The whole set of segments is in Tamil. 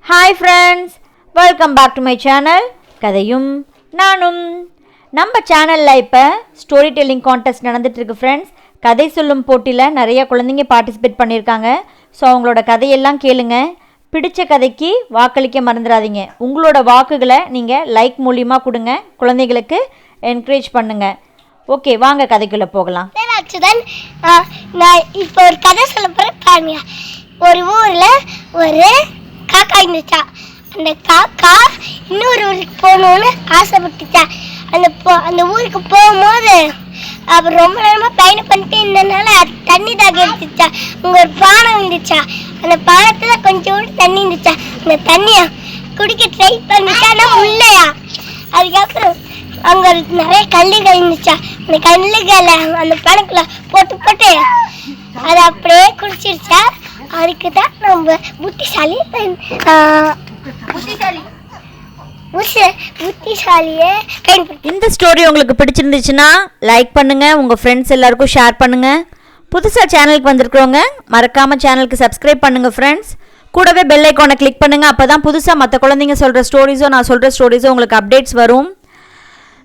Hi friends, welcome back to my channel கதையும் நானும். நம்ம சேனலில் இப்போ ஸ்டோரி டெல்லிங் கான்டெஸ்ட் நடந்துகிட்ருக்கு ஃப்ரெண்ட்ஸ். கதை சொல்லும் போட்டியில் நிறைய குழந்தைங்க பார்ட்டிசிபேட் பண்ணியிருக்காங்க. ஸோ அவங்களோட கதையெல்லாம் கேளுங்க. பிடிச்ச கதைக்கு வாக்களிக்க மறந்துடாதீங்க. உங்களோட வாக்குகளை நீங்கள் லைக் மூலியமாக கொடுங்க. குழந்தைகளுக்கு என்கரேஜ் பண்ணுங்கள். ஓகே, வாங்க கதைக்குள்ளே போகலாம். நான் இப்போ ஒரு கதை சொல்ல போகிறேன் பாருங்க. ஒரு ஊரில் ஒரு காக்கா இருந்துச்சா. அந்த காக்கா இன்னொரு ஊருக்கு போகணுன்னு ஆசைப்பட்டுச்சா. அந்த ஊருக்கு போகும்போது அப்புறம் ரொம்ப நேரமாக பயணம் பண்ணிட்டு இருந்ததுனால அது தண்ணி தாக எடுத்துச்சா. அங்கே ஒரு பானம் இருந்துச்சா. அந்த பானத்தில் கொஞ்சோண்டு தண்ணி இருந்துச்சா. அந்த தண்ணியை குடிக்க ட்ரை பண்ணிச்சா, ஆனால் உள்ளையா. அதுக்கப்புறம் அங்கே நிறைய கல்லுகள் இருந்துச்சா. அந்த கல்லுகளை அந்த பானைக்குள்ளே போட்டு அதை அப்படியே குடிச்சிருச்சா. அதுக்கு தான் நம்ம புத்திசாலியே இந்த ஸ்டோரி உங்களுக்கு பிடிச்சிருந்துச்சுன்னா லைக் பண்ணுங்கள், உங்கள் ஃப்ரெண்ட்ஸ் எல்லாருக்கும் ஷேர் பண்ணுங்கள். புதுசாக சேனலுக்கு வந்திருக்கிறவங்க மறக்காமல் சேனலுக்கு சப்ஸ்கிரைப் பண்ணுங்கள் ஃப்ரெண்ட்ஸ். கூடவே பெல் ஐக்கானை கிளிக் பண்ணுங்கள். அப்போ தான் புதுசாக மற்ற குழந்தைங்க சொல்கிற ஸ்டோரிஸோ நான் சொல்கிற ஸ்டோரிஸோ உங்களுக்கு அப்டேட்ஸ் வரும்.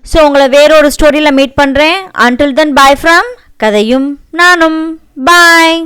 ஸோ உங்களை வேறொரு ஸ்டோரியில் மீட் பண்ணுறேன். அன்டில் தென் பாய் ஃப்ரம் கதையும் நானும். பாய்.